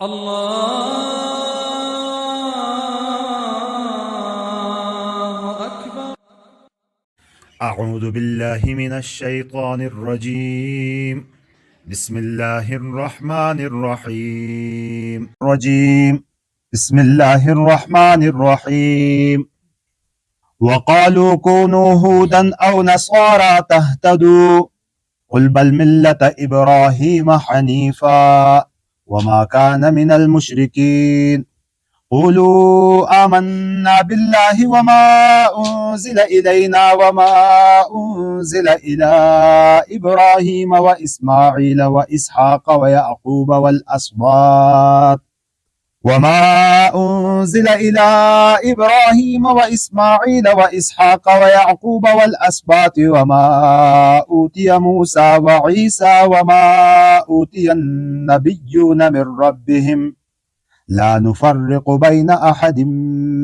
الله أكبر. أعوذ بالله من الشيطان الرجيم. بسم الله الرحمن الرحيم. بسم الله الرحمن الرحيم. وقالوا كونوا هودا أو نصارى تهتدوا قل بل ملة إبراهيم حنيفا وما كان من المشركين قولوا آمنا بالله وما أنزل إلينا وما أنزل إلى إبراهيم وإسماعيل وإسحاق ويعقوب والأسباط وما أنزل إلى إبراهيم وإسماعيل وإسحاق ويعقوب والأسباط وما أوتي موسى وعيسى وما أوتي النبيون من ربهم لا نفرق بين أحد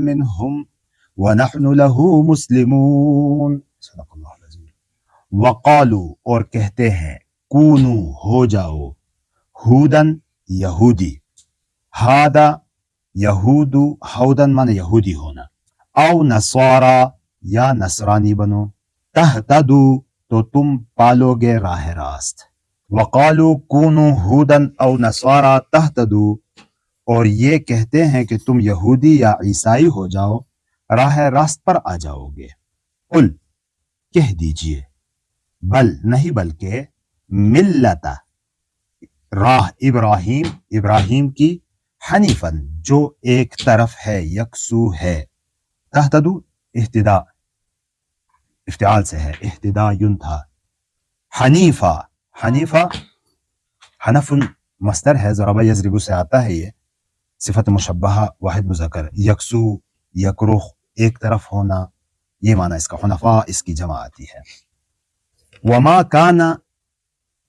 منهم ونحن له مسلمون. صدق اللہ العظیم. وقالو اور کہتے ہیں کونو ہو جاؤ ہودن یہودی ہادا یہودو ہودن مانا یہودی ہونا او نصارا یا نصرانی بنو تہتدو تو تم پالو گے راہ راست. وقالو کونو ہودن او نصارا تہتدو اور یہ کہتے ہیں کہ تم یہودی یا عیسائی ہو جاؤ راہ راست پر آ جاؤ گے. قل کہہ دیجئے بل نہیں بلکہ ملت راہ ابراہیم کی حنیفن جو ایک طرف ہے یکسو ہے. تہتدو اہتداء افتعال سے ہے اہتداء یون تھا. حنیفہ حنف مصدر ہے ضرب یضرب سے آتا ہے. یہ صفت مشبہہ واحد مذکر یکسو یکرخ ایک طرف ہونا یہ معنی اس کا. حنفاء اس کی جمع آتی ہے. وما کانا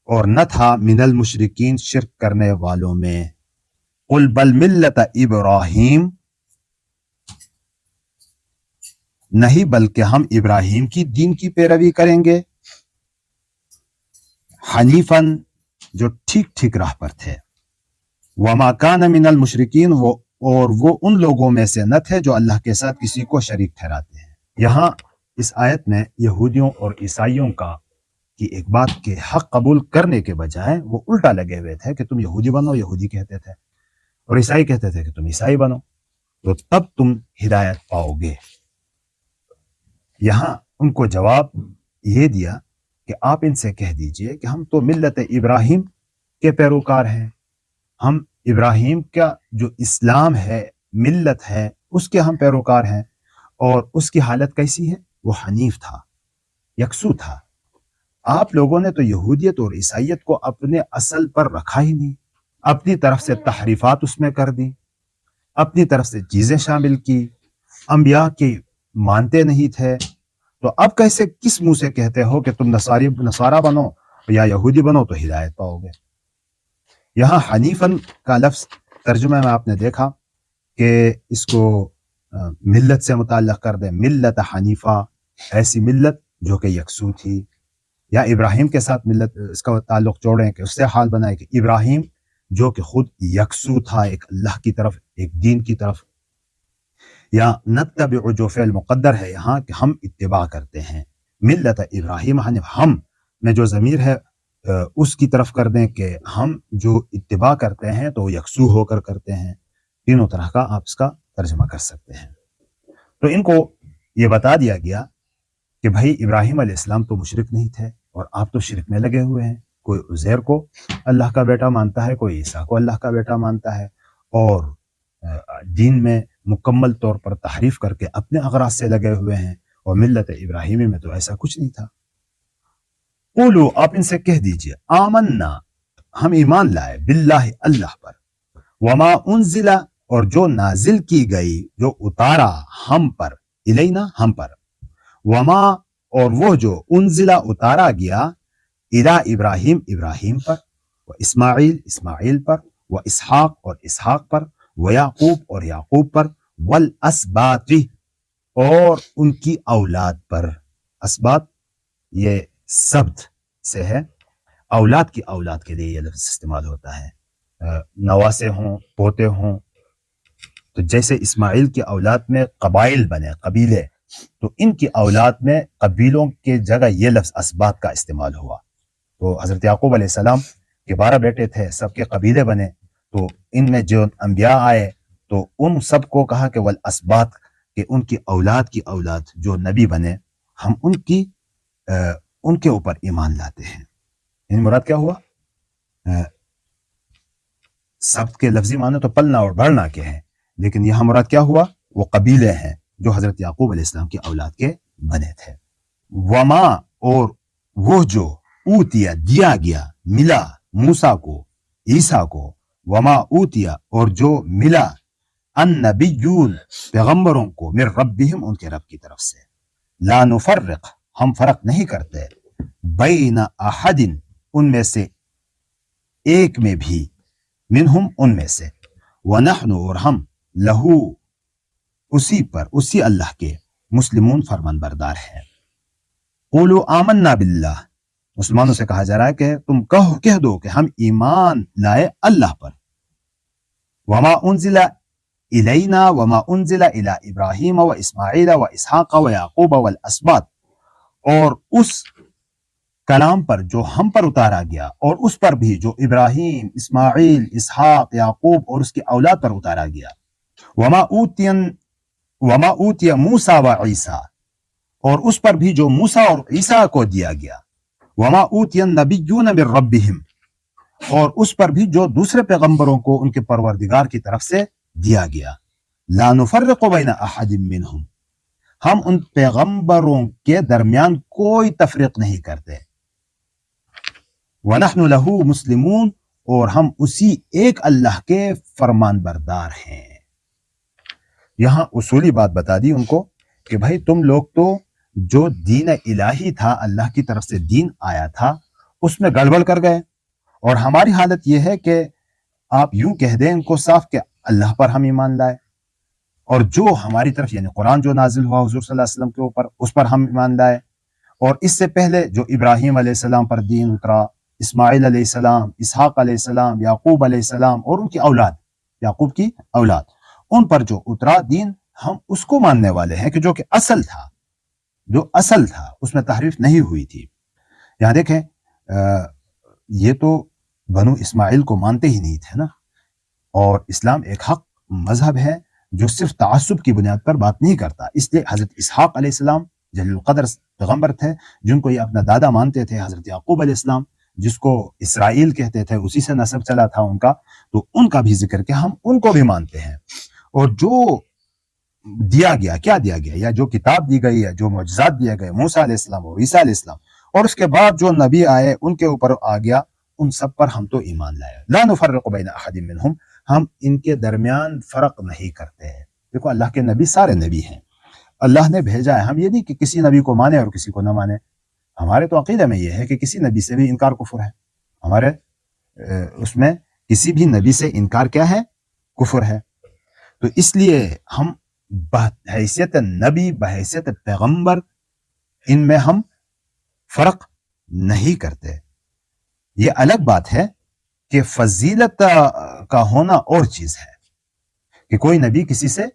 اور نہ تھا من المشرکین شرک کرنے والوں میں. قل بل ملت ابراہیم نہیں بلکہ ہم ابراہیم کی دین کی پیروی کریں گے. حنیفن جو ٹھیک راہ پر تھے. وما کان من المشرکین اور وہ ان لوگوں میں سے نہ تھے جو اللہ کے ساتھ کسی کو شریک ٹھہراتے ہیں. یہاں اس آیت میں یہودیوں اور عیسائیوں کی ایک بات کے حق قبول کرنے کے بجائے وہ الٹا لگے ہوئے تھے کہ تم یہودی بنو یہودی کہتے تھے اور عیسائی کہتے تھے کہ تم عیسائی بنو تو تب تم ہدایت پاؤ گے. یہاں ان کو جواب یہ دیا کہ آپ ان سے کہہ دیجئے کہ ہم تو ملت ابراہیم کے پیروکار ہیں. ہم ابراہیم کا جو اسلام ہے ملت ہے اس کے ہم پیروکار ہیں. اور اس کی حالت کیسی ہے؟ وہ حنیف تھا یکسو تھا. آپ لوگوں نے تو یہودیت اور عیسائیت کو اپنے اصل پر رکھا ہی نہیں. اپنی طرف سے تحریفات اس میں کر دی اپنی طرف سے چیزیں شامل کی. انبیاء کی مانتے نہیں تھے تو اب کیسے کس منہ سے کہتے ہو کہ تم نصارہ بنو یا یہودی بنو تو ہدایت پاؤ گے. یہاں حنیفن کا لفظ ترجمہ میں آپ نے دیکھا کہ اس کو ملت سے متعلق کر دیں. ملت حنیفہ ایسی ملت جو کہ یکسو تھی. یا ابراہیم کے ساتھ ملت اس کا تعلق جوڑیں کہ اس سے حال بنائے کہ ابراہیم جو کہ خود یکسو تھا ایک اللہ کی طرف ایک دین کی طرف. یا نتبع جو فعل مقدر ہے یہاں کہ ہم اتباع کرتے ہیں. ملت ابراہیم حنیف ہم میں جو ضمیر ہے اس کی طرف کر دیں کہ ہم جو اتباع کرتے ہیں تو یکسو ہو کر کرتے ہیں. تینوں طرح کا آپ اس کا ترجمہ کر سکتے ہیں. تو ان کو یہ بتا دیا گیا کہ بھائی ابراہیم علیہ السلام تو مشرک نہیں تھے اور آپ تو شرک میں لگے ہوئے ہیں. کوئی عزیر کو اللہ کا بیٹا مانتا ہے کوئی عیسیٰ کو اللہ کا بیٹا مانتا ہے اور دین میں مکمل طور پر تحریف کر کے اپنے اغراض سے لگے ہوئے ہیں. اور ملت ابراہیمی میں تو ایسا کچھ نہیں تھا. قولو آپ ان سے کہہ دیجئے آمنا ہم ایمان لائے باللہ اللہ پر. وما انزل اور جو نازل کی گئی جو اتارا ہم پر الینا ہم پر. وما اور وہ جو انزل اتارا گیا الی ابراہیم ابراہیم پر و اسماعیل پر و اسحاق اور اسحاق پر و یعقوب اور یعقوب پر والاسباط اور ان کی اولاد پر. اسباط یہ سبت سے ہے اولاد کی اولاد کے لیے یہ لفظ استعمال ہوتا ہے. نواسے ہوں، پوتے ہوں. تو جیسے اسماعیل کی اولاد میں قبائل بنے، قبیلے، تو ان کی اولاد میں قبیلوں کے جگہ یہ لفظ اسباط کا استعمال ہوا. تو حضرت یعقوب علیہ السلام کے 12 بیٹے تھے، سب کے قبیلے بنے. تو ان میں جو انبیاء آئے تو ان سب کو کہا کہ والاسباط، کہ ان کی اولاد جو نبی بنے ہم ان کے اوپر ایمان لاتے ہیں. ان مراد کیا ہوا؟ سب کے لفظی معنی تو پلنا اور بڑھنا کے ہیں، لیکن یہاں مراد کیا ہوا؟ وہ قبیلے ہیں جو حضرت یعقوب علیہ السلام کی اولاد کے بنے تھے. وما، اور وہ جو اوتیا دیا گیا، ملا موسیٰ کو، عیسیٰ کو، وما اوتیا اور جو ملا النبیون پیغمبروں کو، من ربہم ان کے رب کی طرف سے، لا نفرق ہم فرق نہیں کرتے، بین احد ان میں سے ایک میں بھی، منہم ان میں سے، ونحن اور ہم، لہو اسی پر، اسی اللہ کے، مسلمون فرمان بردار ہیں. قولوا آمنا باللہ، مسلمانوں سے کہا جا رہا ہے کہ تم کہہ دو کہ ہم ایمان لائے اللہ پر. وما انزل الینا وما انزل الی ابراہیم و اسماعیل و اسحاق و یعقوب والاسباط، اور اس کلام پر جو ہم پر اتارا گیا اور اس پر بھی جو ابراہیم، اسماعیل، اسحاق، یعقوب اور اس کی اولاد پر اتارا گیا. وما اوتی موسیٰ و عیسیٰ، اور اس پر بھی جو موسیٰ اور عیسیٰ کو دیا گیا. وما اوتی النبیون من ربہم، اور اس پر بھی جو دوسرے پیغمبروں کو ان کے پروردگار کی طرف سے دیا گیا. لا نفرق بین احد منہم، ہم ان پیغمبروں کے درمیان کوئی تفریق نہیں کرتے. وَنَحْنُ لَهُ مُسْلِمُونَ، اور ہم اسی ایک اللہ کے فرمان بردار ہیں. یہاں اصولی بات بتا دی ان کو کہ بھائی تم لوگ تو جو دین الہی تھا، اللہ کی طرف سے دین آیا تھا، اس میں گڑبڑ کر گئے، اور ہماری حالت یہ ہے کہ آپ یوں کہہ دیں ان کو صاف کہ اللہ پر ہم ایمان لائے، اور جو ہماری طرف یعنی قرآن جو نازل ہوا حضور صلی اللہ علیہ وسلم کے اوپر اس پر ہم ایمان لائے، اور اس سے پہلے جو ابراہیم علیہ السلام پر دین اترا، اسماعیل علیہ السلام، اسحاق علیہ السلام، یعقوب علیہ السلام اور ان کی اولاد، یعقوب کی اولاد، ان پر جو اترا دین ہم اس کو ماننے والے ہیں کہ جو کہ اصل تھا، جو اصل تھا اس میں تحریف نہیں ہوئی تھی. یہاں دیکھیں یہ تو بنو اسماعیل کو مانتے ہی نہیں تھے نا، اور اسلام ایک حق مذہب ہے جو صرف تعصب کی بنیاد پر بات نہیں کرتا. اس لیے حضرت اسحاق علیہ السلام جلیل القدر پیغمبر تھے جن کو یہ اپنا دادا مانتے تھے. حضرت یعقوب علیہ السلام جس کو اسرائیل کہتے تھے، اسی سے نسب چلا تھا ان کا، تو ان کا بھی ذکر کہ ہم ان کو بھی مانتے ہیں. اور جو دیا گیا، کیا دیا گیا، یا جو کتاب دی گئی ہے، جو معجزات دیے گئے موسیٰ علیہ السلام اور عیسیٰ علیہ السلام، اور اس کے بعد جو نبی آئے ان کے اوپر آ گیا، ان سب پر ہم تو ایمان لائے. لا نفرق بین احد منہم، ہم ان کے درمیان فرق نہیں کرتے ہیں. دیکھو اللہ کے نبی سارے نبی ہیں، اللہ نے بھیجا ہے. ہم یہ نہیں کہ کسی نبی کو مانے اور کسی کو نہ مانے. ہمارے تو عقیدہ میں یہ ہے کہ کسی نبی سے بھی انکار کفر ہے. ہمارے اس میں کسی بھی نبی سے انکار کیا ہے؟ کفر ہے. تو اس لیے ہم بحیثیت نبی، بحیثیت پیغمبر، ان میں ہم فرق نہیں کرتے. یہ الگ بات ہے کہ فضیلت کا ہونا اور چیز ہے، کہ کوئی نبی کسی سے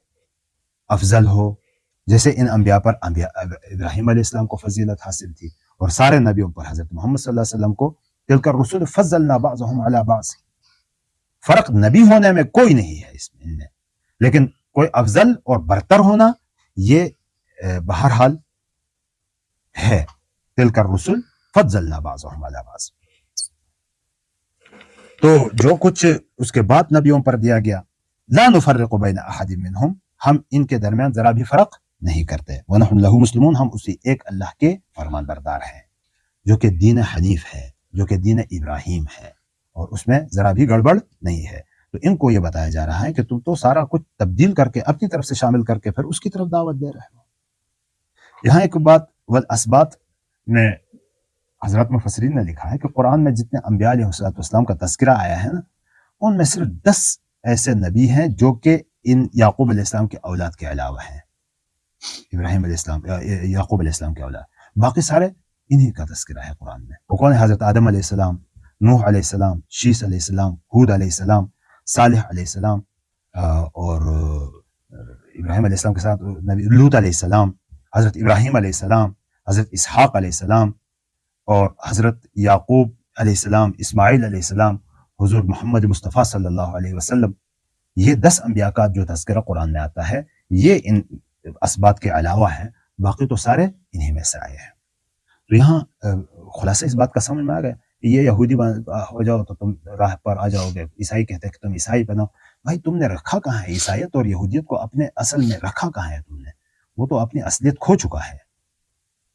افضل ہو، جیسے ان انبیاء پر ابراہیم علیہ السلام کو فضیلت حاصل تھی، اور سارے نبیوں پر حضرت محمد صلی اللہ علیہ وسلم کو تلک الرسل فضلنا بعضهم علی بعض. فرق نبی ہونے میں کوئی نہیں ہے اس میں، لیکن کوئی افضل اور برتر ہونا یہ بہرحال ہے. تلک الرسل فضلنا بعضهم علی بعض. تو جو کچھ اس کے بعد نبیوں پر دیا گیا، لا نفرق بین احد منہم، ہم ان کے درمیان ذرا بھی فرق نہیں کرتے. وَنَحْنُ لَهُ مُسْلِمُونَ، ہم اسی ایک اللہ کے فرمان بردار ہیں، جو کہ دین حنیف ہے، جو کہ دین ابراہیم ہے، اور اس میں ذرا بھی گڑبڑ نہیں ہے. تو ان کو یہ بتایا جا رہا ہے کہ تم تو سارا کچھ تبدیل کر کے اپنی طرف سے شامل کر کے پھر اس کی طرف دعوت دے رہے ہو. یہاں ایک بات والاسباط میں حضرات مفسرین نے لکھا ہے کہ قرآن میں جتنے انبیاء علیہ السلام کا تذکرہ آیا ہے نا، ان میں صرف 10 ایسے نبی ہیں جو کہ ان یعقوب علیہ السلام کے اولاد کے علاوہ ہیں. ابراہیم علیہ السلام، یعقوب علیہ السلام کے اولاد، باقی سارے انہی کا تذکرہ ہے قرآن میں. وہ کون ہے؟ حضرت آدم علیہ السلام، نوح علیہ السلام، شیس علیہ السلام، ہود علیہ السلام، صالح علیہ السلام، اور ابراہیم علیہ السلام کے ساتھ نبی لوط علیہ السلام، حضرت ابراہیم علیہ السلام، حضرت اسحاق علیہ السلام، اور حضرت یعقوب علیہ السلام، اسماعیل علیہ السلام، حضور محمد مصطفیٰ صلی اللہ علیہ وسلم. یہ 10 انبیاء کا جو تذکرہ قرآن میں آتا ہے یہ ان اسبات کے علاوہ ہے، باقی تو سارے انہی میں سے آئے ہیں. تو یہاں خلاصہ اس بات کا سمجھ میں آ گیا کہ یہ یہودی ہو جاؤ تو تم راہ پر آ جاؤ گے، عیسائی کہتے ہیں کہ تم عیسائی بنو. بھائی تم نے رکھا کہاں ہے عیسائیت اور یہودیت کو؟ اپنے اصل میں رکھا کہاں ہے تم نے؟ وہ تو اپنی اصلیت کھو چکا ہے.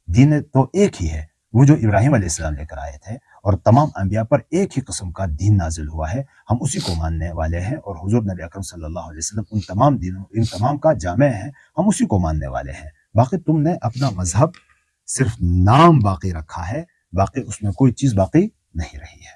دین تو ایک ہی ہے، وہ جو ابراہیم علیہ السلام لے کر آئے تھے، اور تمام انبیاء پر ایک ہی قسم کا دین نازل ہوا ہے، ہم اسی کو ماننے والے ہیں. اور حضور نبی اکرم صلی اللہ علیہ وسلم ان تمام دینوں، ان تمام کا جامع ہے، ہم اسی کو ماننے والے ہیں. باقی تم نے اپنا مذہب صرف نام باقی رکھا ہے، باقی اس میں کوئی چیز باقی نہیں رہی ہے.